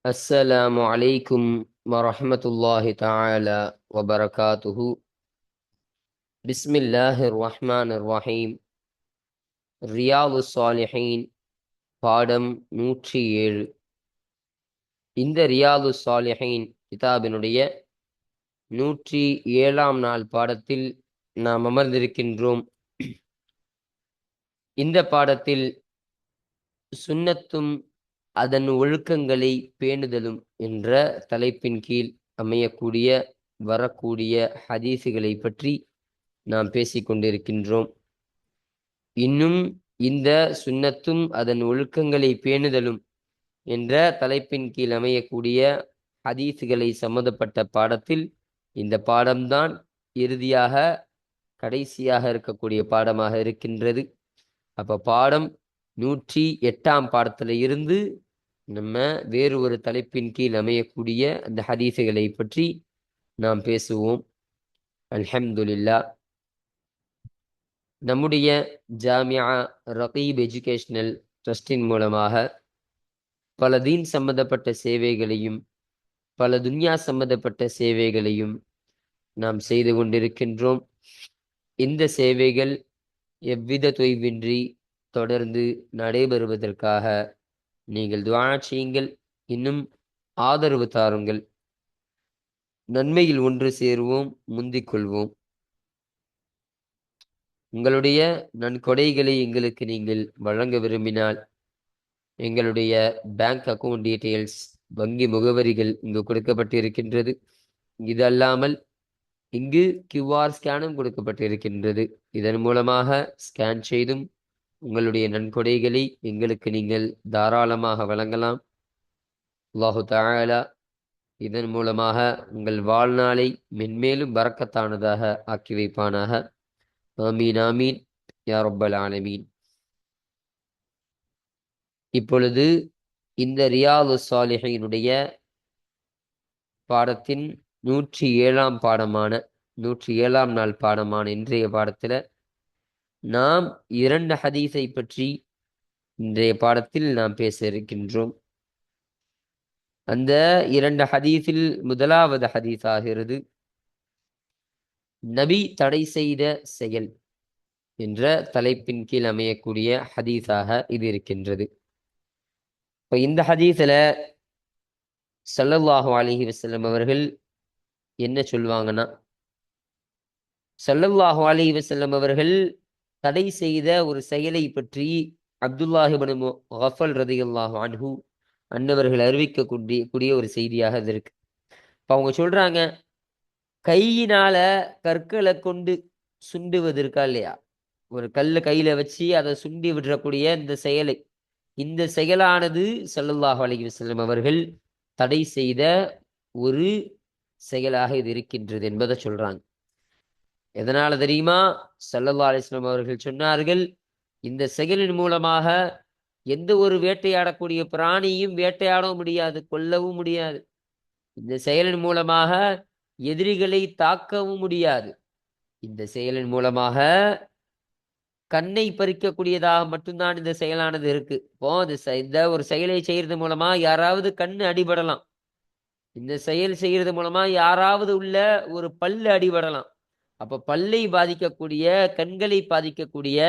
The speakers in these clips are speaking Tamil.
السلام عليكم ورحمة الله تعالى وبركاته. بسم الله الرحمن الرحيم. ரியாலு சாலிஹீன் பாடம் 107. இந்த ரியாலு சாலிஹீன் கிதாபினுடைய 107ஆம் நாள் பாடத்தில் நாம் அமர்ந்திருக்கின்றோம். இந்த பாடத்தில் சுன்னத்தும் அதன் ஒழுக்கங்களை பேணுதலும் என்ற தலைப்பின் கீழ் அமையக்கூடிய வரக்கூடிய ஹதீஸுகளை பற்றி நாம் பேசிக்கொண்டிருக்கின்றோம். இன்னும் இந்த சுன்னத்தும் அதன் ஒழுக்கங்களை பேணுதலும் என்ற தலைப்பின் கீழ் அமையக்கூடிய ஹதீஸுகளை சம்பந்தப்பட்ட பாடத்தில் இந்த பாடம்தான் இறுதியாக கடைசியாக இருக்கக்கூடிய பாடமாக இருக்கின்றது. அப்ப பாடம் 108ஆம் பாடத்துல இருந்து நம்ம வேறு ஒரு தலைப்பின் கீழ் அமையக்கூடிய அந்த ஹதீஸுகளை பற்றி நாம் பேசுவோம். அல்ஹம்துலில்லாஹ். நம்முடைய ஜாமியா ரகீப் எஜுகேஷனல் ட்ரஸ்டின் மூலமாக பல தீன் சம்பந்தப்பட்ட சேவைகளையும் பல துன்யா சம்பந்தப்பட்ட சேவைகளையும் நாம் செய்து கொண்டிருக்கின்றோம். இந்த சேவைகள் எவ்வித தொய்வின்றி தொடர்ந்து நடைபெறுவதற்காக நீங்கள் துஆ செய்யுங்கள், இன்னும் ஆதரவு தாருங்கள். நன்மையில் ஒன்று சேருவோம், முந்திக் கொள்வோம். உங்களுடைய நன்கொடைகளை எங்களுக்கு நீங்கள் வழங்க விரும்பினால் எங்களுடைய பேங்க் அக்கவுண்ட் டீட்டெயில்ஸ், வங்கி முகவரிகள் இங்கு கொடுக்கப்பட்டிருக்கின்றது. இது அல்லாமல் இங்கு கியூஆர் ஸ்கேனும் கொடுக்கப்பட்டிருக்கின்றது. இதன் மூலமாக ஸ்கேன் செய்தும் உங்களுடைய நன்கொடைகளை எங்களுக்கு நீங்கள் தாராளமாக வழங்கலாம். அல்லாஹு தஆலா இதன் மூலமாக உங்கள் வாழ்நாளை மென்மேலும் பரக்கத்தானதாக ஆக்கி வைப்பானாக. ஆமீன் ஆமீன் யா ரப்பல் ஆலமீன். இப்பொழுது இந்த ரியாலு சாலிஹீனுடைய பாடத்தின் 107ஆம் பாடமான 107ஆம் நாள் பாடமான இன்றைய பாடத்துல நாம் 2 ஹதீஸை பற்றி இன்றைய பாடத்தில் நாம் பேச இருக்கின்றோம். அந்த 2 ஹதீஸில் முதலாவது ஹதீஸ் ஆகிறது நபி தடை செய்த செயல் என்ற தலைப்பின் கீழ் அமையக்கூடிய ஹதீஸாக இது இருக்கின்றது. இப்ப இந்த ஹதீஸ்ல ஸல்லல்லாஹு அலைஹி வஸல்லம் அவர்கள் என்ன சொல்வாங்கன்னா, ஸல்லல்லாஹு அலைஹி வஸல்லம் அவர்கள் தடை செய்த ஒரு செயலை பற்றி அப்துல்லாஹ் இப்னு முகஃபல் ரலியல்லாஹு அன்ஹு அன்னவர்கள் அறிவிக்கக்கூடிய ஒரு செய்தியாக இது இருக்கு. இப்ப அவங்க சொல்றாங்க, கையினால கற்களை கொண்டு சுண்டுவது இருக்கா இல்லையா, ஒரு கல்லை கையில வச்சு அதை சுண்டி விடக்கூடிய இந்த செயலானது ஸல்லல்லாஹு அலைஹி வஸல்லம் அவர்கள் தடை செய்த ஒரு செயலாக இது இருக்கின்றது என்பதை சொல்றாங்க. எதனால தெரியுமா? ஸல்லல்லாஹு அலைஹி வஸல்லம் அவர்கள் சொன்னார்கள், இந்த செயலின் மூலமாக எந்த ஒரு வேட்டையாடக்கூடிய பிராணியும் வேட்டையாடவும் முடியாது, கொல்லவும் முடியாது. இந்த செயலின் மூலமாக எதிரிகளை தாக்கவும் முடியாது. இந்த செயலின் மூலமாக கண்ணை பறிக்கக்கூடியதாக மட்டும்தான் இந்த செயலானது இருக்கு. இப்போ இந்த ஒரு செயலை செய்யறது மூலமா யாராவது கண்ணு அடிபடலாம். இந்த செயல் செய்யறது மூலமா யாராவது உள்ள ஒரு பல்லு அடிபடலாம். அப்ப பல்லை பாதிக்கக்கூடிய, கண்களை பாதிக்கக்கூடிய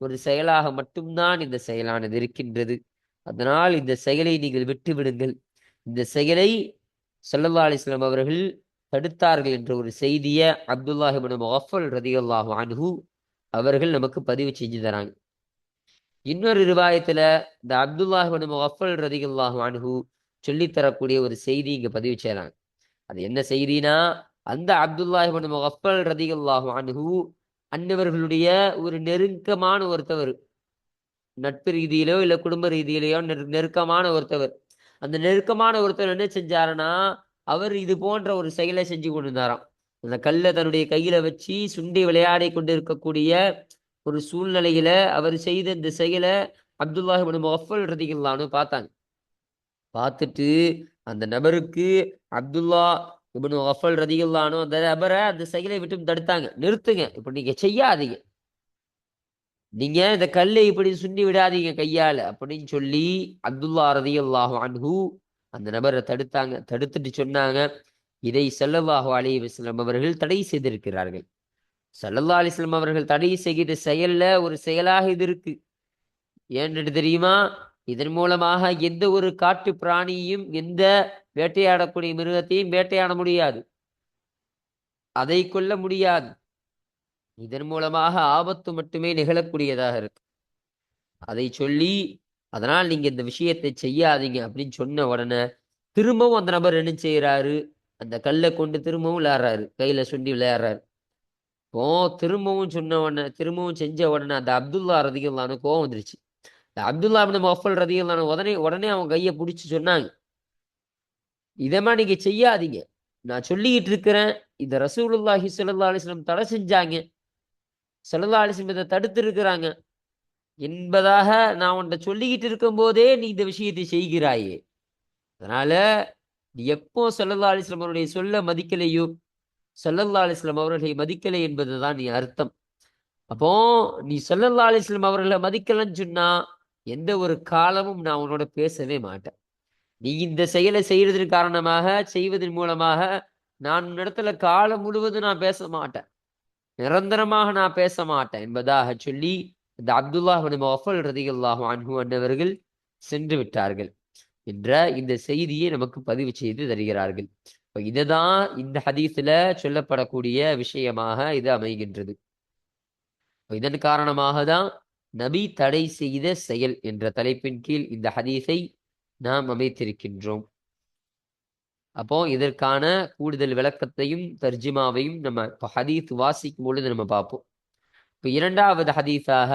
ஒரு செயலாக மட்டும்தான் இந்த செயலானது இருக்கின்றது. அதனால் இந்த செயலை நீங்கள் விட்டு விடுங்கள். இந்த செயலை ஸல்லல்லாஹு அலைஹி வஸல்லம் அவர்கள் தடுத்தார்கள் என்ற ஒரு செய்தியை அப்துல்லாஹ் இப்னு முகஃபல் ரலியல்லாஹு அன்ஹு அவர்கள் நமக்கு பதிவு செஞ்சு தராங்க. இன்னொரு ரிவாயத்துல இந்த அப்துல்லாஹ் இப்னு முகஃபல் ரலியல்லாஹு அன்ஹு சொல்லித்தரக்கூடிய ஒரு செய்தி இங்க பதிவு செய்யறாங்க. அது என்ன செய்தினா, அந்த அப்துல்லாஹ் இப்னு முகஃபல் ரலியல்லாஹு அன்ஹு அன்னவர்களுடைய ஒரு நெருக்கமான ஒருத்தவர், நட்பு ரீதியிலோ இல்ல குடும்ப ரீதியிலேயோ நெருக்கமான ஒருத்தவர். அந்த நெருக்கமான ஒருத்தர் என்ன செஞ்சாருன்னா, அவர் இது போன்ற ஒரு செயலை செஞ்சு கொண்டிருந்தாராம். அந்த கல்லை தன்னுடைய கையில வச்சு சுண்டி விளையாடி கொண்டு இருக்கக்கூடிய ஒரு சூழ்நிலையில அவர் செய்த இந்த செயலை அப்துல்லாஹ் இப்னு முகஃபல் ரலியல்லாஹு அன்ஹு பார்த்தாங்க. பார்த்துட்டு அந்த நபருக்கு அப்துல்லா இப்னு முகஃபல் ரலியல்லாஹு அன்ஹு அந்த நபரை அந்த செயலை விட்டு தடுத்தாங்க. நிறுத்துங்க, இப்ப நீங்க செய்யாதீங்க, நீங்க இந்த கல்லை இப்படி சுண்டி விடாதீங்க கையால அப்படின்னு சொல்லி அப்துல்லா ரலியல்லாஹு அன்ஹு அந்த நபரை தடுத்தாங்க. தடுத்துட்டு சொன்னாங்க, இதை ஸல்லல்லாஹு அலைஹி வஸல்லம் அவர்கள் தடை செய்திருக்கிறார்கள். ஸல்லல்லாஹு அலைஹி வஸல்லம் அவர்கள் தடை செய்கிற செயல்ல ஒரு செயலாக இது இருக்கு. ஏன்னு தெரியுமா? இதன் மூலமாக எந்த ஒரு காட்டு பிராணியையும், எந்த வேட்டையாடக்கூடிய மிருகத்தையும் வேட்டையாட முடியாது. அதை கொல்ல முடியாது. இதன் மூலமாக ஆபத்து மட்டுமே நிகழக்கூடியதாக இருக்கு. அதை சொல்லி, அதனால் நீங்க இந்த விஷயத்தை செய்யாதீங்க அப்படின்னு சொன்ன உடனே திரும்பவும் அந்த நபர் என்ன செய்யறாரு? அந்த கல்லை கொண்டு திரும்பவும் விளையாடுறாரு. கையில சுண்டி விளையாடுறாரு. இப்போ திரும்பவும் சொன்ன உடனே, திரும்பவும் செஞ்ச உடனே அந்த அப்துல்லா ரதியல்லாஹு அன்ஹு கோவம் வந்துருச்சு. இந்த அப்துல்லா இப்னு முகஃபல் ரதியல்லாஹு அன்ஹு உடனே உடனே அவங்க கையை பிடிச்சு சொன்னாங்க, இதமா நீங்க செய்யாதீங்க. நான் சொல்லிக்கிட்டு இருக்கிறேன். இத ரசூலுல்லாஹி ஸல்லல்லாஹு அலைஹி வஸல்லம் தடை செஞ்சாங்க. ஸல்லல்லாஹு அலைஹி வஸல்லம் இதை தடுத்து இருக்கிறாங்க என்பதாக நான் உன்கிட்ட சொல்லிக்கிட்டு இருக்கும் போதே நீ இந்த விஷயத்தை செய்கிறாயே. அதனால நீ எப்போ ஸல்லல்லாஹு அலைஹி வஸல்லம் அவருடைய சொல்ல மதிக்கலையோ, ஸல்லல்லாஹு அலைஹி வஸல்லம் அவர்களை மதிக்கலை என்பதுதான் நீ அர்த்தம். அப்போ நீ ஸல்லல்லாஹு அலைஹி வஸல்லம் அவர்களை மதிக்கலன்னு சொன்னா எந்த ஒரு காலமும் நான் உன்னோட பேசவே மாட்டேன். நீ இந்த செயலை செய்யறதன் காரணமாக, செய்வதன் மூலமாக நான் உன்னிடத்துல காலம் முழுவதும் நான் பேச மாட்டேன். நிரந்தரமாக நான் பேச மாட்டேன் என்பதாக சொல்லி இந்த அப்துல்லாஹ் இப்னு முகஃபல் ரலியல்லாஹு அன்ஹு அன்னவர்கள் சென்று விட்டார்கள் என்ற இந்த செய்தியை நமக்கு பதிவு செய்து தருகிறார்கள். இதுதான் இந்த ஹதீஸ்ல சொல்லப்படக்கூடிய விஷயமாக இது அமைகின்றது. இதன் காரணமாக தான் நபி தடை செய்த செயல் என்ற தலைப்பின் கீழ் இந்த ஹதீஸை நாம் அமைத்திருக்கின்றோம். அப்போ இதற்கான கூடுதல் விளக்கத்தையும் தர்ஜிமாவையும் நம்ம இப்போ ஹதீஸ் வாசிக்கும் பொழுது நம்ம பார்ப்போம். இப்போ இரண்டாவது ஹதீஸாக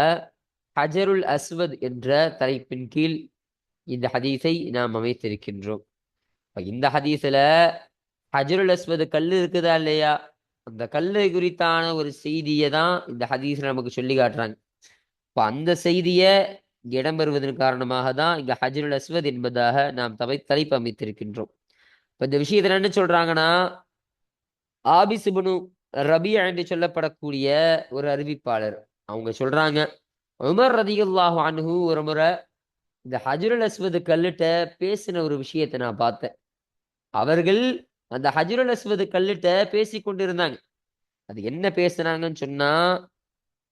ஹஜருல் அஸ்வத் என்ற தலைப்பின் கீழ் இந்த ஹதீஸை நாம் அமைத்திருக்கின்றோம். இந்த ஹதீஸ்ல ஹஜருல் அஸ்வத் கல் இருக்குதா இல்லையா, அந்த கல்லு குறித்தான ஒரு செய்தியை தான் இந்த ஹதீஸ்ல நமக்கு சொல்லி காட்டுறாங்க. இப்போ அந்த செய்தியை இடம்பெறுவதன் காரணமாக தான் இங்க ஹஜருல் அஸ்வத் என்பதாக நாம் தலைப்பு அமைத்திருக்கின்றோம். இப்போ இந்த விஷயத்துல என்ன சொல்றாங்கன்னா, ஆபிஸ் இப்னு ரபியா என்று சொல்லப்படக்கூடிய ஒரு அறிவிப்பாளர் அவங்க சொல்றாங்க, உமர் ரலியல்லாஹு அன்ஹு ஒரு முறை இந்த ஹஜருல் அஸ்வத் கல்லிட்ட பேசின ஒரு விஷயத்தை நான் பார்த்தேன். அவர்கள் அந்த ஹஜருல் அஸ்வத் கல்லிட்ட பேசி கொண்டிருந்தாங்க. அது என்ன பேசுனாங்கன்னு சொன்னா,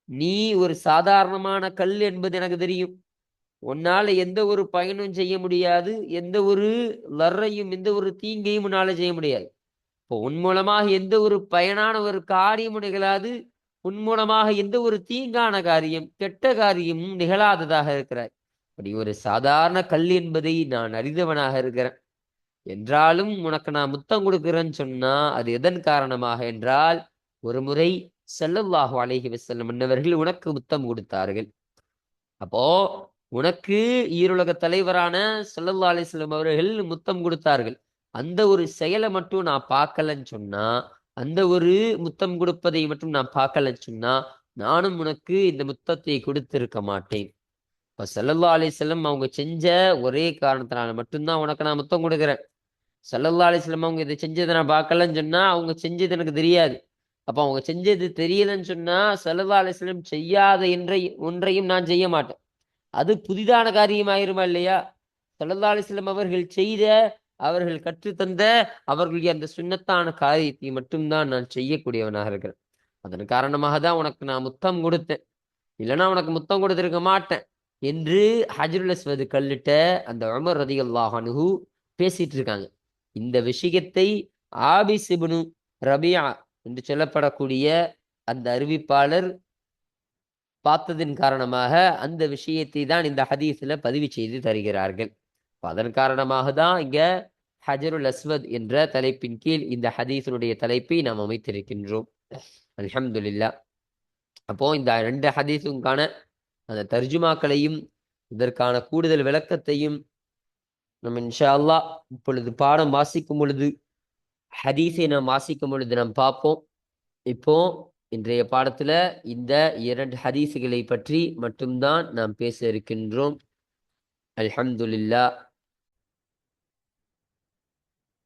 நீ ஒரு சாதாரணமான கல் என்பது எனக்கு தெரியும். உன்னால எந்த ஒரு பயனும் செய்ய முடியாது. எந்த ஒரு லர்ரையும் எந்த ஒரு தீங்கையும் உன்னால செய்ய முடியாது. இப்போ உன் மூலமாக எந்த ஒரு பயனான ஒரு காரியமும் நிகழாது. உன் மூலமாக எந்த ஒரு தீங்கான காரியம், கெட்ட காரியமும் நிகழாததாக இருக்கிறாய். அப்படி ஒரு சாதாரண கல் என்பதை நான் அறிந்தவனாக இருக்கிறேன். என்றாலும் உனக்கு நான் முத்தம் கொடுக்கிறேன்னு சொன்னா அது எதன் காரணமாக என்றால், ஒரு முறை ஸல்லல்லாஹு அலைஹி வஸல்லம் அன்னவர்கள் உனக்கு முத்தம் கொடுத்தார்கள். அப்போ உனக்கு ஈருலக தலைவரான ஸல்லல்லாஹு அலைஹி வஸல்லம் அவர்கள் முத்தம் கொடுத்தார்கள். அந்த ஒரு செயலை மட்டும் நான் பார்க்கலன்னு சொன்னா, அந்த ஒரு முத்தம் கொடுப்பதை மட்டும் நான் பார்க்கலன்னு சொன்னா, நானும் உனக்கு இந்த முத்தத்தை கொடுத்திருக்க மாட்டேன். இப்ப ஸல்லல்லாஹு அலைஹி வஸல்லம் அவங்க செஞ்ச ஒரே காரணத்தினால மட்டும்தான் உனக்கு நான் முத்தம் கொடுக்குறேன். ஸல்லல்லாஹு அலைஹி வஸல்லம் அவங்க இதை செஞ்சதை நான் பார்க்கலன்னு சொன்னா, அவங்க செஞ்சது எனக்கு தெரியாது. அப்ப அவங்க செஞ்சது தெரியலன்னு சொன்னா, ஸல்லல்லாஹு அலைஹி வஸல்லம் செய்யாத ஒன்றையும் நான் செய்ய மாட்டேன். அது புதிதான காரியமாயிருமா இல்லையா? ஸல்லல்லாஹு அலைஹி வஸல்லம் அவர்கள் செய்த, அவர்கள் கற்றுத்தந்த, அவர்களுடைய அந்த சுன்னத்தான காரியத்தை மட்டும்தான் நான் செய்யக்கூடியவனாக இருக்கிறேன். அதன் காரணமாக தான் உனக்கு நான் முத்தம் கொடுத்தேன். இல்லைன்னா உனக்கு முத்தம் கொடுத்திருக்க மாட்டேன் என்று ஹஜருல் அஸ்வத் கல்லிட்ட அந்த உமர் ரலியல்லாஹு அன்ஹு பேசிட்டு இருக்காங்க. இந்த விஷயத்தை ஆபிஸ் இப்னு ரபியா என்று சொல்லப்படக்கூடிய அந்த அறிவிப்பாளர் பார்த்ததின் காரணமாக அந்த விஷயத்தை தான் இந்த ஹதீஸ்ல பதிவு செய்து தருகிறார்கள். அதன் காரணமாக தான் இங்க ஹஜருல் அஸ்வத் என்ற தலைப்பின் கீழ் இந்த ஹதீஸினுடைய தலைப்பை நாம் அமைத்திருக்கின்றோம். அல்ஹம்துலில்லாஹ். அப்போ இந்த 2 ஹதீஸுக்கான அந்த தர்ஜுமாக்களையும் இதற்கான கூடுதல் விளக்கத்தையும் நம்ம இன்ஷா அல்லாஹ் இப்பொழுது பாடம் வாசிக்கும் பொழுது, ஹதீஸை நாம் வாசிக்கும் பொழுது நாம் பார்ப்போம். இப்போ இன்றைய பாடத்துல இந்த 2 ஹதீஸுகளை பற்றி மட்டும்தான் நாம் பேச இருக்கின்றோம். அல்ஹம்துலில்லாஹ்.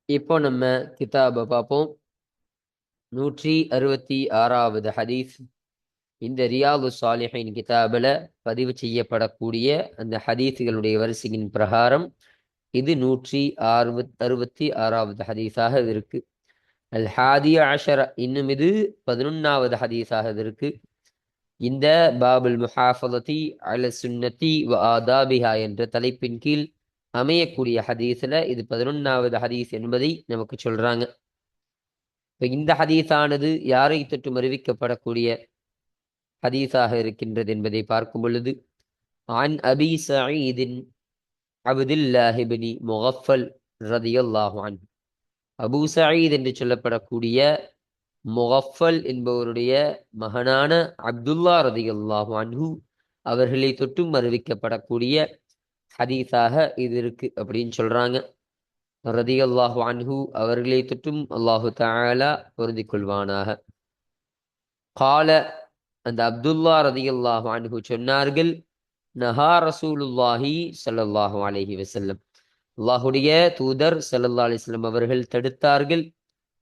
இப்போ நம்ம கிதாபை பார்ப்போம். 166வது ஹதீஸ். இந்த ரியாது சாலிஹின் கிதாபில் பதிவு செய்யப்படக்கூடிய அந்த ஹதீஸுகளுடைய வரிசையின் பிரகாரம் இது 166வது ஹதீஸாக இருக்கு. அல் ஹாதிய அஷர, இன்னும் இது 11வது ஹதீஸாக இருக்கு. இந்த பாபுல் முஹாஃபலதி அல சுன்னதி வ ஆதாபிஹா என்ற தலைப்பின் கீழ் அமையக்கூடிய ஹதீஸ்ல இது 11வது ஹதீஸ் என்பதை நமக்கு சொல்றாங்க. இப்ப இந்த ஹதீஸானது யாரை தொற்றும் அறிவிக்கப்படக்கூடிய ஹதீஸாக இருக்கின்றது என்பதை பார்க்கும் பொழுது, عن أبي سعيد عبد الله بن مغفل رضي الله عنه, அபூ சயீத் என்று சொல்லப்படக்கூடிய முகஃபல் என்பவருடைய மகனான அப்துல்லா ரதியல்லாஹு அன்ஹு அவர்களை தொட்டும் அறிவிக்கப்படக்கூடிய ஹதீஸாக இது இருக்கு அப்படின்னு சொல்றாங்க. ரதியல்லாஹு அன்ஹு அவர்களை தொட்டும் அல்லாஹு தஆலா பொருந்திக் கொள்வானாக. கால, அந்த அப்துல்லா ரதியல்லாஹு அன்ஹு சொன்னார்கள், நஹா ரசூலுல்லாஹி ஸல்லல்லாஹு அலைஹி வஸல்லம், அல்லாஹுடைய தூதர் ஸல்லல்லாஹு அலைஹி வஸல்லம் அவர்கள் தடுத்தார்கள்.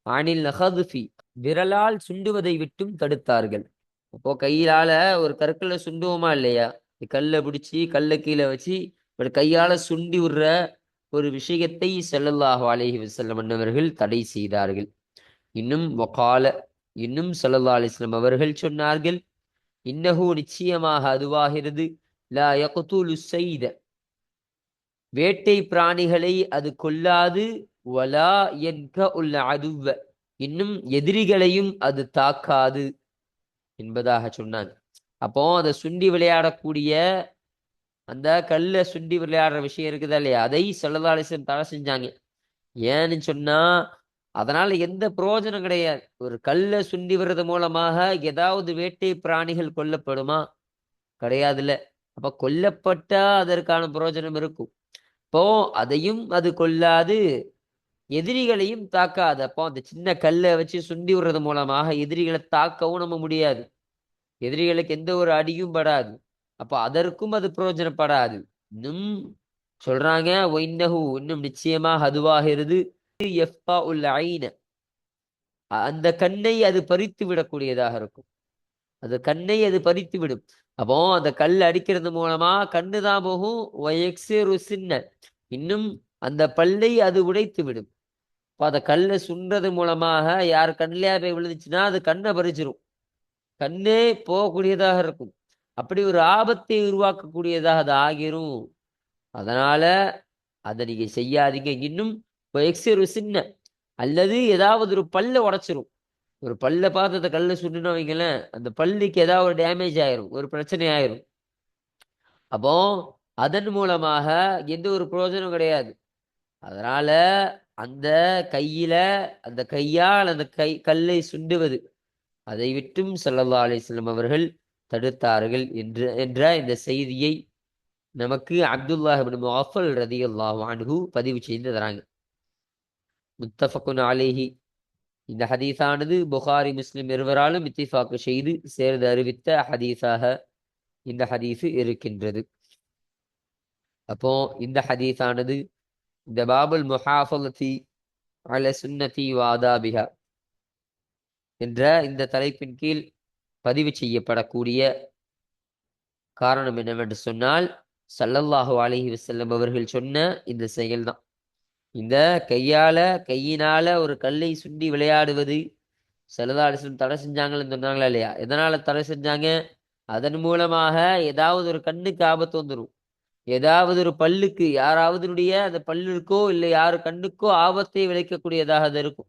அனில் நஹதுஃபி, விரலால் சுண்டுவதை விட்டும் தடுத்தார்கள். அப்போ கையால ஒரு கற்களை சுண்டுவோமா இல்லையா, கல்லை பிடிச்சி கல்லை கீழே வச்சு ஒரு கையால சுண்டி விடுற ஒரு விஷயத்தை ஸல்லல்லாஹு அலைஹி வஸல்லம் அவர்கள் தடை செய்தார்கள். இன்னும் வகால, இன்னும் ஸல்லல்லாஹு அலைஹி வஸல்லம் அவர்கள் சொன்னார்கள், இன்னஹு, நிச்சயமாக அதுவாகிறது, லா யக்துலு ஸைத, வேட்டை பிராணிகளை அது கொல்லாது, வலா யன்கஉல் அதுவ, இன்னும் எதிரிகளையும் அது தாக்காது என்பதாக சொன்னாங்க. அப்போ அதை சுண்டி விளையாடக்கூடிய அந்த கல்லை சுண்டி விளையாடுற விஷயம் இருக்குதா இல்லையா, அதை ஸல்லல்லாஹு அலைஹி வஸல்லம் தடை செஞ்சாங்க. ஏன்னு சொன்னா அதனால எந்த பிரயோஜனம் கிடையாது. ஒரு கல்லை சுண்டி விடுறது மூலமாக ஏதாவது வேட்டை பிராணிகள் கொல்லப்படுமா? கிடையாதுல்ல. அப்ப கொல்லப்பட்டா அதற்கான பிரயோஜனம் இருக்கும். இப்போ அதையும் அது கொல்லாது, எதிரிகளையும் தாக்காது. அப்போ அந்த சின்ன கல்லை வச்சு சுண்டி விடுறது மூலமாக எதிரிகளை தாக்கவும் நம்ம முடியாது, எதிரிகளுக்கு எந்த ஒரு அடியும் படாது. அப்ப அதற்கும் அது பிரயோஜனப்படாது. இன்னும் சொல்றாங்க, ஒய்னஹு, இன்னும் நிச்சயமாக அதுவாகிறது, யஃபாஉல் ஐன, அந்த கண்ணை அது பறித்து விடக்கூடியதாக இருக்கும். அது கண்ணை அது பறித்து விடும். அப்போ அந்த கல் அடிக்கிறது மூலமா கண்ணு தான் போகும். வயக்ஸிரு சின்ன, இன்னும் அந்த பல்லை அது உடைத்து விடும். இப்போ அந்த கல்லை சுன்றது மூலமாக யார் கண்ணிலே போய் விழுந்துச்சுன்னா அது கண்ணை பறிச்சிரும், கண்ணே போகக்கூடியதாக இருக்கும். அப்படி ஒரு ஆபத்தை உருவாக்கக்கூடியதாக அது ஆகிரும். அதனால அதை நீங்க செய்யாதீங்க. இன்னும் எக்ஸிரு சின்ன, அல்லது ஏதாவது ஒரு பல்லை உடைச்சிரும். ஒரு பல்ல பார்த்து அந்த கல்லை சுட்டுன்னு வைங்களேன், அந்த பல்லுக்கு ஏதாவது ஒரு டேமேஜ் ஆயிரும், ஒரு பிரச்சனை ஆயிரும். அப்போ அதன் மூலமாக எந்த ஒரு பிரயோஜனம் கிடையாது. அதனால அந்த கையில, அந்த கையால் அந்த கல்லை சுண்டுவது, அதை விட்டும் ஸல்லல்லாஹு அலைஹி வஸல்லம் அவர்கள் தடுத்தார்கள் என்ற இந்த செய்தியை நமக்கு அப்துல்லாஹ் இப்னு முகஃபல் ரதியல்லாஹு அன்ஹு பதிவு செய்து தராங்க. முத்தஃபக்குன் அலைஹி, இந்த ஹதீஸானது புகாரி முஸ்லிம் இருவராலும் இத்திஃபாக்கு செய்து சேர்ந்து அறிவித்த ஹதீஸாக இந்த ஹதீஸு இருக்கின்றது. அப்போ இந்த ஹதீஸானது இந்த பாபுல் முஹாஃபலதி அல சுன்னதி வ ஆதாபிஹா என்ற இந்த தலைப்பின் கீழ் பதிவு செய்யப்படக்கூடிய காரணம் என்னவென்று சொன்னால், ஸல்லல்லாஹு அலைஹி வஸல்லம் அவர்கள் சொன்ன இந்த செயல்தான். இந்த கையினால ஒரு கல்லை சுண்டி விளையாடுவது ஸல்லல்லாஹு அலைஹி வஸல்லம் தடை செஞ்சாங்கன்னு சொன்னாங்களா இல்லையா? எதனால தடை செஞ்சாங்க? அதன் மூலமாக ஏதாவது ஒரு கண்ணுக்கு ஆபத்து வந்துடும், ஏதாவது ஒரு பல்லுக்கு, யாராவதுடைய அந்த பல்லுக்கோ இல்லை யாரு கண்ணுக்கோ ஆபத்தை விளைக்கக்கூடியதாக அது இருக்கும்.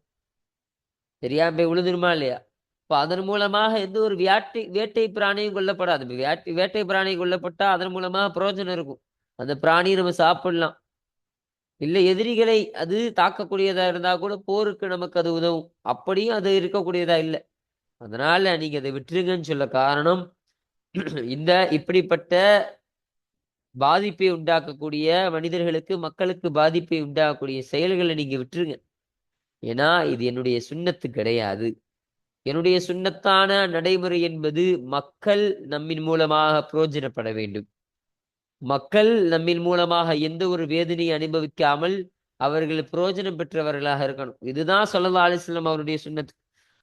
தெரியாம போய் விழுந்துருமா இல்லையா? இப்போ அதன் மூலமாக எந்த ஒரு வேட்டை பிராணியும் கொல்லப்படாது. வேட்டை பிராணி கொல்லப்பட்டா அதன் மூலமாக பிரயோஜனம் இருக்கும், அந்த பிராணியை நம்ம சாப்பிடலாம். இல்லை எதிரிகளை அது தாக்கக்கூடியதா இருந்தா கூட போருக்கு நமக்கு அது உதவும். அப்படியும் அது இருக்கக்கூடியதா இல்லை. அதனால நீங்க அதை விட்டுருங்கன்னு சொல்ல காரணம், இந்த இப்படிப்பட்ட பாதிப்பை உண்டாக்கக்கூடிய மனிதர்களுக்கு, மக்களுக்கு பாதிப்பை உண்டாக்கக்கூடிய செயல்களை நீங்க விட்டுருங்க. ஏன்னா இது என்னுடைய சுன்னத்து கிடையாது. என்னுடைய சுன்னத்தான நடைமுறை என்பது மக்கள் நம்மின் மூலமாக பிரயோஜனப்பட வேண்டும். மக்கள் நம்மின் மூலமாக எந்த ஒரு வேதனையை அனுபவிக்காமல் அவர்கள் பிரயோஜனம் பெற்றவர்களாக இருக்கணும். இதுதான் ஸல்லல்லாஹு அலைஹி வஸல்லம் அவருடைய சுன்னத்.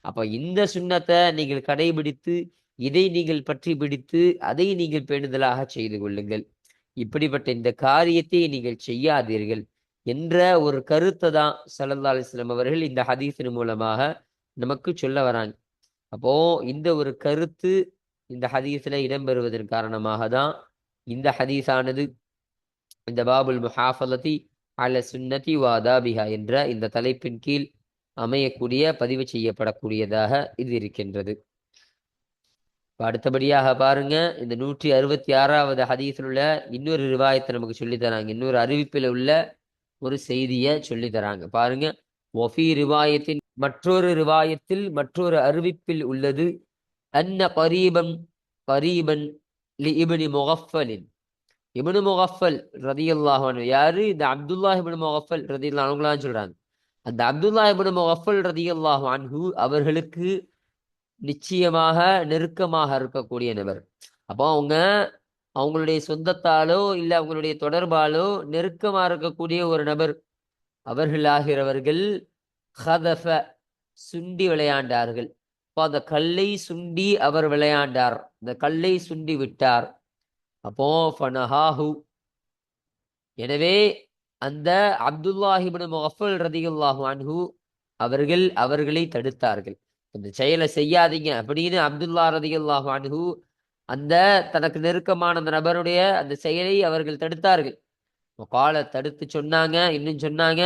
அப்ப இந்த சுன்னத்தை நீங்கள் கடைபிடித்து, இதை நீங்கள் பற்றி பிடித்து, அதை நீங்கள் பேணுதலாக செய்து கொள்ளுங்கள். இப்படிப்பட்ட இந்த காரியத்தை நீங்கள் செய்யாதீர்கள். என்ற ஒரு கருத்தை தான் ஸல்லல்லாஹு அலைஹி வஸல்லம் அவர்கள் இந்த ஹதீஸின் மூலமாக நமக்கு சொல்ல வராங்க. அப்போ இந்த ஒரு கருத்து இந்த ஹதீஸ்ல இடம்பெறுவதன் காரணமாக தான் இந்த ஹதீஸானது இந்த பாபுல் முஹாஃபலதி அல சுன்னதி வாதாபிஹா என்ற இந்த தலைப்பின் கீழ் அமையக்கூடிய பதிவு செய்யப்படக்கூடியதாக இது இருக்கின்றது. அடுத்தபடியாக பாருங்க, இந்த 166வது ஹதீஸில் உள்ள இன்னொரு ரிவாயத்தை நமக்கு சொல்லி தராங்க. இன்னொரு அறிவிப்பில் உள்ள ஒரு செய்தியை சொல்லி தராங்க. பாருங்க, ஒஃபி ரிவாயத்தின் மற்றொரு ரிவாயத்தில் மற்றொரு அறிவிப்பில் உள்ளது, அன்ன கரீபன் லி இப்னி முகஃபலின். இப்னு முகஃபல் ரதியல்லாஹு அன்ஹு யாரு? இந்த அப்துல்லாஹ் இப்னு முகஃபல் ரதியல்லாஹு அன்ஹுலாம் சொல்றாங்க. அந்த அப்துல்லாஹ் இப்னு முகஃபல் ரதியல்லாஹு அன்ஹு அவர்களுக்கு நிச்சயமாக நெருக்கமாக இருக்கக்கூடிய நபர். அப்போ அவங்களுடைய சொந்தத்தாலோ இல்ல அவங்களுடைய தொடர்பாலோ நெருக்கமா இருக்கக்கூடிய ஒரு நபர். அவர்களாகிறவர்கள் ஹதஃப சுண்டி விளையாண்டார்கள். அப்போ அந்த கல்லை சுண்டி அவர் விளையாண்டார், இந்த கல்லை சுண்டி விட்டார். அப்போ ஃபனஹாஹு, எனவே அந்த அப்துல்லாஹிப்னு முகஃபல் ரதியல்லாஹு அன்ஹு அவர்களை தடுத்தார்கள். இந்த செயலை செய்யாதீங்க அப்படின்னு அப்துல்லா ரதியல்லாஹு அன்ஹு அந்த தனக்கு நெருக்கமான அந்த நபருடைய அந்த செயலை அவர்கள் தடுத்தார்கள். காலை தடுத்து சொன்னாங்க. இன்னும் சொன்னாங்க,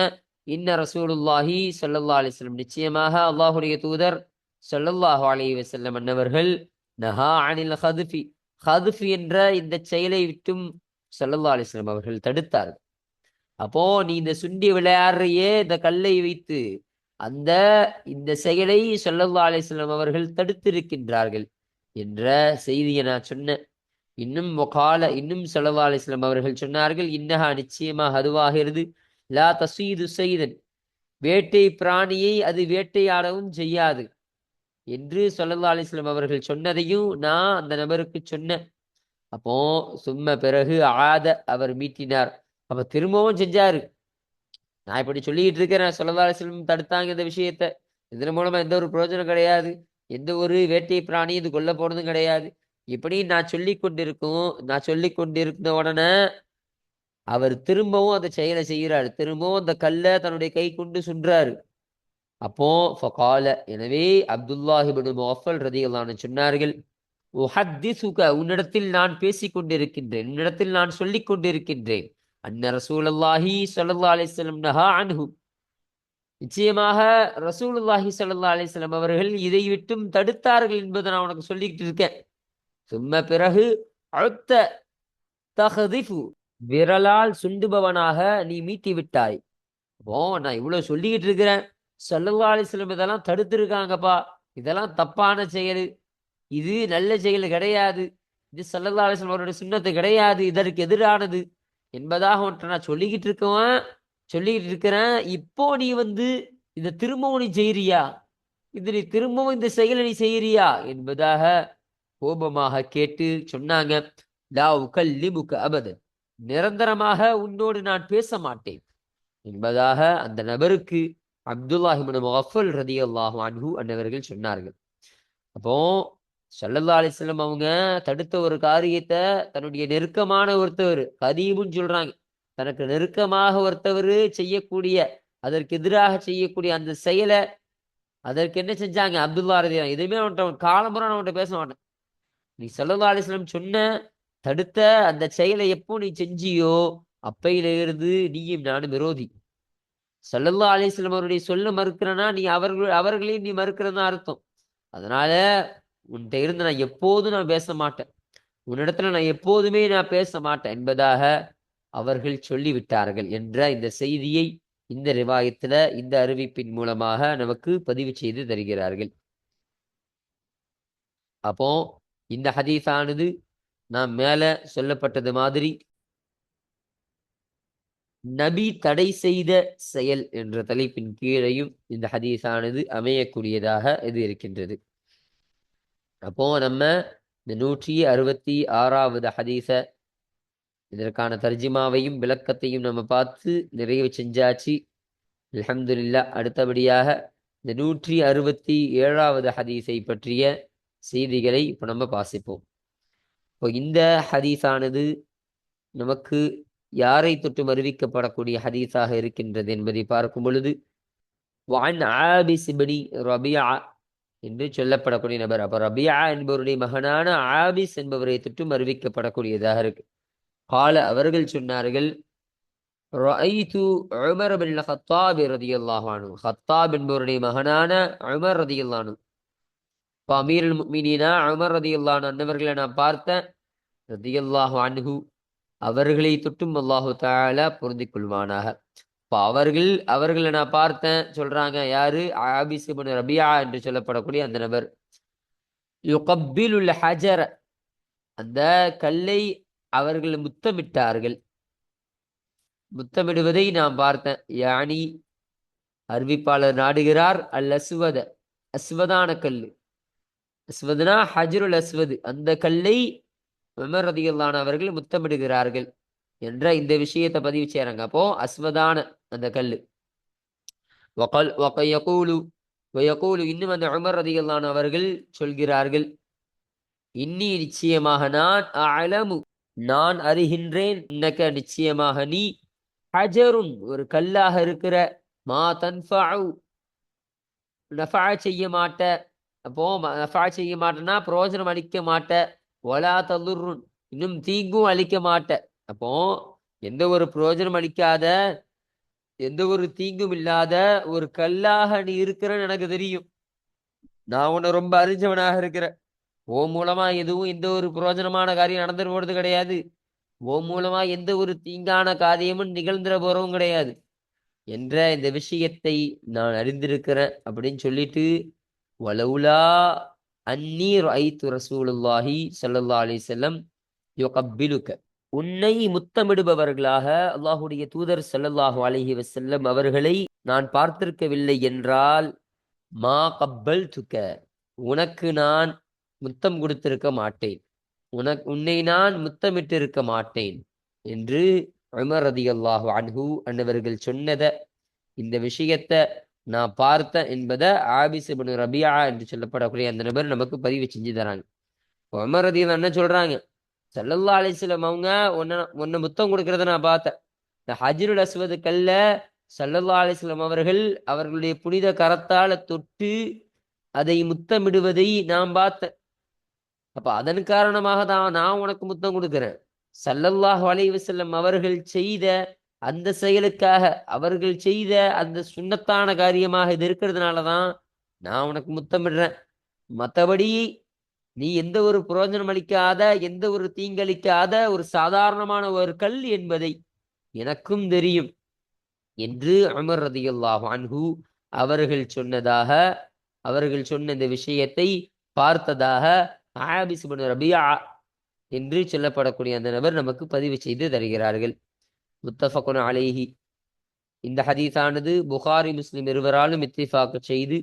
இன்ன ரசூலுல்லாஹி ஸல்லல்லாஹு அலைஹி வஸல்லம், நிச்சயமாக அல்லாஹுடைய தூதர் ஸல்லல்லாஹு அலைஹி வஸல்லம் அன்னவர்கள் நஹா அனில் ஹதுஃபி, ஹதுஃப் என்ற இந்த செயலை விட்டும் ஸல்லல்லாஹு அலைஹி வஸல்லம் அவர்கள் தடுத்தார்கள். அப்போ நீ இந்த சுண்டி விளையாடுறையே இந்த கல்லை வைத்து, இந்த செயலை ஸல்லல்லாஹு அலைஹி வஸல்லம் அவர்கள் தடுத்திருக்கின்றார்கள் என்ற செய்தியை நான் சொன்னேன். இன்னும் ஸல்லல்லாஹு அலைஹி வஸல்லம் அவர்கள் சொன்னார்கள், இன்னஹா, நிச்சயமாக அதுவாகிறது, லா தஸீது ஸைதன், வேட்டை பிராணியை அது வேட்டையாடவும் செய்யாது என்று ஸல்லல்லாஹு அலைஹி வஸல்லம் அவர்கள் சொன்னதையும் நான் அந்த நபருக்கு சொன்னேன். அப்போ பிறகு அவர் மீட்டினார். அப்ப திரும்பவும் செஞ்சாரு. நான் இப்படி சொல்லிக்கிட்டு இருக்கிறேன், ஸல்லல்லாஹு அலைஹி வஸல்லம் தடுத்தாங்க இந்த விஷயத்த. இதன் மூலமா எந்த ஒரு பிரயோஜனம் கிடையாது, எந்த ஒரு வேட்டை பிராணி இது கொல்ல போனதும் கிடையாது. இப்படி நான் சொல்லி கொண்டிருந்த உடனே அவர் திரும்பவும் அந்த செயலை செய்கிறாரு. திரும்பவும் அந்த கல்லை தன்னுடைய கை கொண்டு சுன்றாரு. அப்போ ஃபகால, எனவே அப்துல்லாஹ் இப்னு முகஃபல் ரதியல்லாஹு அன்ஹு சொன்னார்கள், உஹத்திசுக, உன்னிடத்தில் நான் பேசிக் கொண்டிருக்கின்றேன், உன்னிடத்தில் நான் சொல்லிக் கொண்டிருக்கின்றேன், அன்ன ரசூலுல்லாஹி ஸல்லல்லாஹு அலைஹி வஸல்லம் நஹா அன்ஹு, நிச்சயமாக ரசூலுல்லாஹி ஸல்லல்லாஹு அலைஹி வஸல்லம் அவர்கள் இதை விட்டும் தடுத்தார்கள் என்பதை நான் உனக்கு சொல்லிக்கிட்டு இருக்கேன். பிறகு அழுத்த தஹதிஃபு, விரலால் சுண்டுபவனாக நீ மீட்டி விட்டாய். அப்போ நான் இவ்வளவு சொல்லிக்கிட்டு இருக்கிறேன், ஸல்லல்லாஹு அலைஹி வஸல்லம் இதெல்லாம் தடுத்திருக்காங்கப்பா, இதெல்லாம் தப்பான செயல், இது நல்ல செயல் கிடையாது, இது ஸல்லல்லாஹு அலைஹி வஸல்லம் அவருடைய சுன்னத்து கிடையாது, இதற்கு எதிரானது என்பதாக ஒன்றை நான் சொல்லிக்கிட்டு இருக்கிறேன். இப்போ நீ இதை திரும்பவும் நீ செய்யறியா, நீ திரும்பவும் இந்த செயலை நீ செய்யறியா என்பதாக கோபமாக கேட்டு சொன்னாங்க, லா உகல்லிமுக அபதன், நிரந்தரமாக உன்னோடு நான் பேச மாட்டேன் என்பதாக அந்த நபருக்கு அப்துல்லாஹ் இப்னு முகஃபல் ரதியல்லாஹு அன்ஹு அன்னவர்கள் சொன்னார்கள். அப்போ ஸல்லல்லாஹு அலைஹி வஸல்லம் அவங்க தடுத்த ஒரு காரியத்தை தன்னுடைய நெருக்கமான ஒருத்தவர், கரீபுன்னு சொல்றாங்க, தனக்கு நெருக்கமாக ஒருத்தவர் செய்யக்கூடிய, அதற்கு எதிராக செய்யக்கூடிய அந்த செயலை, அதற்கு என்ன செஞ்சாங்க அப்துல்லா ரதியல்லாஹு, எதுவுமே அவன்கிட்ட காலம்புறம் நான் அவன்கிட்ட பேச மாட்டேன், நீ ஸல்லல்லாஹு அலைஹி வஸல்லம் சொன்ன தடுத்த அந்த செயலை எப்போ நீ செஞ்சியோ அப்பையிலிருந்து நீயும் நானும் விரோதி. ஸல்லல்லாஹு அலைஹி வஸல்லம் அவருடைய சொல்ல மறுக்கிறனா நீ அவர்களையும் நீ மறுக்கிறதா அர்த்தம். அதனால உன்கிட்ட இருந்து நான் எப்போதும் நான் பேச மாட்டேன், உன்னிடத்துல நான் எப்போதுமே நான் பேச மாட்டேன் என்பதாக அவர்கள் சொல்லிவிட்டார்கள் என்ற இந்த செய்தியை இந்த ரிவாயத்துல இந்த அறிவிப்பின் மூலமாக நமக்கு பதிவு செய்து தருகிறார்கள். அப்போ இந்த ஹதீஸானது நாம் மேல சொல்லப்பட்டது மாதிரி நபி தடை செய்த செயல் என்ற தலைப்பின் கீழையும் இந்த ஹதீஸானது அமையக்கூடியதாக இது இருக்கின்றது. அப்போ நம்ம இந்த 166வது ஹதீஸ, இதற்கான தர்ஜிமாவையும் விளக்கத்தையும் நம்ம பார்த்து நிறைவு செஞ்சாச்சு, அல்ஹம்துலில்லாஹ். அடுத்தபடியாக இந்த 167வது ஹதீஸை பற்றிய செய்திகளை இப்போ நம்ம வாசிப்போம். இப்போ இந்த ஹதீஸானது நமக்கு யாரை தொட்டும் அறிவிக்கப்படக்கூடிய ஹதீஸாக இருக்கின்றது என்பதை பார்க்கும் பொழுது வான் ஆபிஸ் இப்னி ரபியா என்று சொல்லப்படக்கூடிய நபர். அப்ப ரபியா என்பவருடைய மகனான ஆபிஸ் என்பவரை தொட்டும் அறிவிக்கப்படக்கூடியதாக இருக்கு. கால அவர்கள் சொன்னார்கள், ரஅய்து உமர் பின் கத்தாப் ரலியல்லாஹு அன்ஹு, கத்தாப் என்பவருடைய மகனான உமர் ரலியல்லாஹு அன்ஹு, அமீருல் முஃமினீனா உமர் ரலியல்லாஹு அன்ஹு அன்னவர்களை நான் பார்த்தேன். ரலியல்லாஹு அன்ஹு அவர்களை தொட்டும் அல்லாஹு தஆலா பொருந்திக் கொள்வானாக. இப்ப அவர்களை நான் பார்த்தேன் சொல்றாங்க. யாரு? ஆபிஸ் இப்னு ரபியா என்று சொல்லப்படக்கூடிய அந்த நபர். யுகப்பிலுல் ஹஜர, அந்த கல்லை அவர்கள் முத்தமிட்டார்கள். முத்தமிடுவதை நான் பார்த்தேன். யானி அறிவிப்பாளர் நாடுகிறார் அல் அஸ்வத, அஸ்வதான கல்லு. அஸ்வதுனா ஹஜ்ருல் அஸ்வது, அந்த கல்லை உமர் ரலியல்லாஹு அன்ஹு அவர்கள் முத்தமிடுகிறார்கள் என்ற இந்த விஷயத்தை பதிவு செய்யறாங்க. அப்போ அஸ்வதான அந்த கல்லு. இன்னும் அந்த உமர் ரலியல்லாஹு அன்ஹு அவர்கள் சொல்கிறார்கள், இன்னி நிச்சயமாக நான் அலமு நான் அறிகின்றேன், இன்னக நிச்சயமாக நீ ஹஜருன் ஒரு கல்லாக இருக்கிற, மா தன்ஃபஉ நஃபா செய்ய மாட்ட. அப்போ நஃபா செய்ய மாட்டேன்னா பிரயோஜனம் அளிக்க மாட்ட. வலா ததுர்ருன் இன்னும் தீங்கும் அளிக்க மாட்ட. அப்போ எந்த ஒரு பிரயோஜனம் அளிக்காத, எந்த ஒரு தீங்கும் இல்லாத ஒரு கல்லாக நீ இருக்கிறன்னு எனக்கு தெரியும். நான் உன்னை ரொம்ப அறிஞ்சவனாக இருக்கிறேன். ஓ மூலமா எதுவும் எந்த ஒரு பிரயோஜனமான காரியம் நடந்துட போறது கிடையாது. ஓ மூலமா எந்த ஒரு தீங்கான காரியமும் நிகழ்ந்துட போறவும் கிடையாது என்ற இந்த விஷயத்தை நான் அறிந்திருக்கிறேன் அப்படின்னு சொல்லிட்டு, வலவுலா அன்னி ரஅய்து ரசூலுல்லாஹி ஸல்லல்லாஹு அலைஹி வஸல்லம் யுகப்பிலுக, உன்னை முத்தமிடுபவர்களாக அல்லாஹுடைய தூதர் ஸல்லல்லாஹு அலைஹி வஸல்லம் அவர்களை நான் பார்த்திருக்கவில்லை என்றால், மா கப்பல்துக உனக்கு நான் முத்தம் கொடுத்திருக்க மாட்டேன், உன்னை நான் முத்தமிட்டு இருக்க மாட்டேன் என்று உமர் ரலியல்லாஹு அன்ஹு அன்னவர்கள் சொன்னத, இந்த விஷயத்தை நான் பார்த்தேன் என்பதை ஆபிஸ் இப்னு ரபியா என்று சொல்லப்படக்கூடிய அந்த நபர் நமக்கு பதிவு செஞ்சு தராங்க. உமர் ரலியல்லாஹு அன்ஹு என்ன சொல்றாங்க? ஸல்லல்லாஹு அலைஹி வஸல்லம் அவங்க உன்னை முத்தம் கொடுக்கறத நான் பார்த்தேன். இந்த ஹஜ்ருல் அஸ்வது கல்ல ஸல்லல்லாஹு அலைஹி வஸல்லம் அவர்கள் அவர்களுடைய புனித கரத்தால தொட்டு அதை முத்தமிடுவதை நான் பார்த்தேன். அப்ப அதன் காரணமாக தான் நான் உனக்கு முத்தம் கொடுக்கிறேன். ஸல்லல்லாஹு அலைஹி வஸல்லம் அவர்கள் செய்த அந்த செயலுக்காக, அவர்கள் செய்த அந்த சுன்னத்தான காரியமாக இது இருக்கிறதுனால தான் நான் உனக்கு முத்தமிடுறேன். மற்றபடி நீ எந்த ஒரு பிரயோஜனம் அளிக்காத, எந்த ஒரு தீங்களிக்காத ஒரு சாதாரணமான ஒரு கல் என்பதை எனக்கும் தெரியும் என்று உமர் ரலியல்லாஹு அன்ஹு அவர்கள் சொன்ன இந்த விஷயத்தை பார்த்ததாக ஆபிஸ் இப்னு ரபியா என்று சொல்லப்படக்கூடிய அந்த நபர் நமக்கு பதிவு செய்து தருகிறார்கள். முத்தஃபகுன் அலைஹி, இந்த ஹதீஸானது புகாரி முஸ்லிம் இருவராலும் இத்திஃபாக் செய்து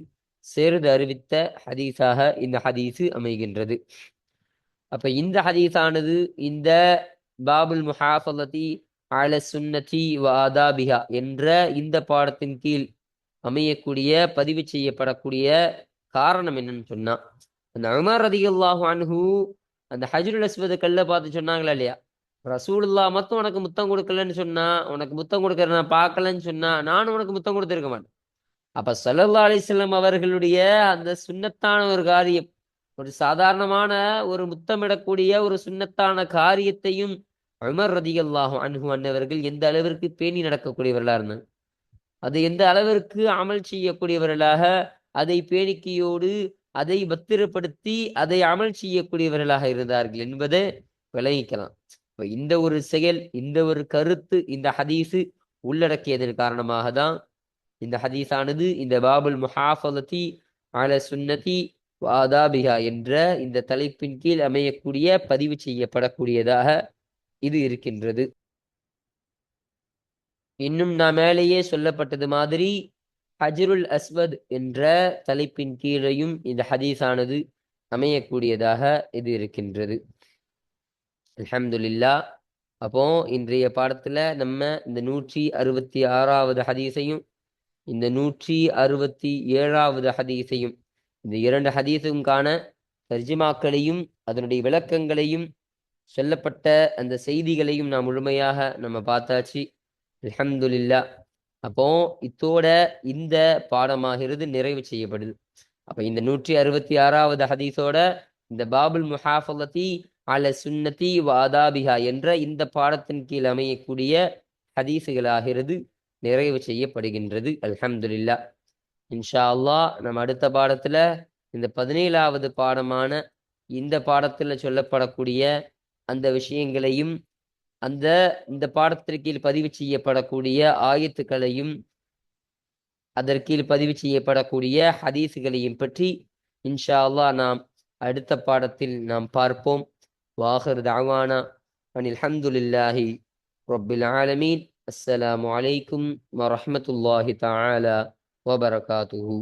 சேர்ந்து அறிவித்த ஹதீஸாக இந்த ஹதீஸு அமைகின்றது. அப்ப இந்த ஹதீஸானது இந்த பாபுல் முஹாஃபலதி அல சுன்னதி வ ஆதாபிஹா என்ற இந்த பாடத்தின் கீழ் அமையக்கூடிய பதிவு செய்யப்படக்கூடிய காரணம் என்னன்னு சொன்னா, அந்த உமர் ரலியல்லாஹு அன்ஹு அந்த ஹஜ்ருல் அஸ்வது கல்ல பார்த்து சொன்னாங்களா இல்லையா, ரசூலுல்லாஹ் மட்டும் உனக்கு முத்தம் கொடுக்கலன்னு சொன்னா, உனக்கு முத்தம் கொடுக்கற நான் பார்க்கலன்னு சொன்னா, நானும் உனக்கு முத்தம் கொடுத்திருக்க மாட்டேன். அப்ப ஸல்லல்லாஹு அலைஹி வஸல்லம் அவர்களுடைய அந்த சுன்னத்தான ஒரு காரியம், ஒரு சாதாரணமான ஒரு முத்தமிடக்கூடிய ஒரு சுன்னத்தான காரியத்தையும் உமர் ரலியல்லாஹு அன்ஹு அன்னவர்கள் எந்த அளவிற்கு பேணி நடக்கக்கூடியவர்களா இருந்தாங்க, அது எந்த அளவிற்கு அமல் செய்யக்கூடியவர்களாக, அதை பேணிக்கையோடு அதை பத்திரப்படுத்தி அதை அமல் செய்யக்கூடியவர்களாக இருந்தார்கள் என்பதை விளங்கிக்கலாம். இப்ப இந்த ஒரு செயல், இந்த ஒரு கருத்து இந்த ஹதீஸு உள்ளடக்கியதன் காரணமாக தான் இந்த ஹதீஸானது இந்த பாபுல் முஹாஃபலதி அல சுன்னதி வ ஆதாபிஹா என்ற இந்த தலைப்பின் கீழ் அமையக்கூடிய பதிவு செய்யப்படக்கூடியதாக இது இருக்கின்றது. இன்னும் நான் மேலேயே சொல்லப்பட்டது மாதிரி ஹஜ்ருல் அஸ்வத் என்ற தலைப்பின் கீழையும் இந்த ஹதீஸானது அமையக்கூடியதாக இது இருக்கின்றது. அல்ஹம்துலில்லாஹ். அப்போ இன்றைய பாடத்துல நம்ம இந்த 166வது ஹதீஸையும் இந்த 167வது ஹதீஸையும், இந்த 2 ஹதீஸுக்கான தர்ஜிமாக்களையும் அதனுடைய விளக்கங்களையும் சொல்லப்பட்ட அந்த செய்திகளையும் நாம் முழுமையாக நம்ம பார்த்தாச்சு. அல்ஹம்துலில்லா. அப்போ இத்தோட இந்த பாடமாகிறது நிறைவு செய்யப்படுது. அப்ப இந்த 166வது ஹதீஸோட இந்த பாபுல் முஹாஃபலத்தி அல சுன்னதி வ ஆதாபிஹா என்ற இந்த பாடத்தின் கீழ் அமையக்கூடிய ஹதீஸுகளாகிறது நிறைவு செய்யப்படுகின்றது. அல்ஹம்துலில்லா. இன்ஷா அல்லாஹ் நம்ம அடுத்த பாடத்துல இந்த 17வது பாடமான இந்த பாடத்துல சொல்லப்படக்கூடிய அந்த விஷயங்களையும் இந்த பாடத்திற்கீழ் பதிவு செய்யப்படக்கூடிய ஆயத்துக்களையும் அதற்கீழ் பதிவு செய்யப்படக்கூடிய ஹதீஸுகளையும் பற்றி இன்ஷா அல்லாஹ் நாம் அடுத்த பாடத்தில் நாம் பார்ப்போம். வாஹிர் தஅவானா அனில் ஹம்துலில்லாஹி ரப்பில் ஆலமீன். அஸ்ஸலாமு அலைக்கும் வரஹ்மத்துல்லாஹி தஆலா வபரகாத்துஹு.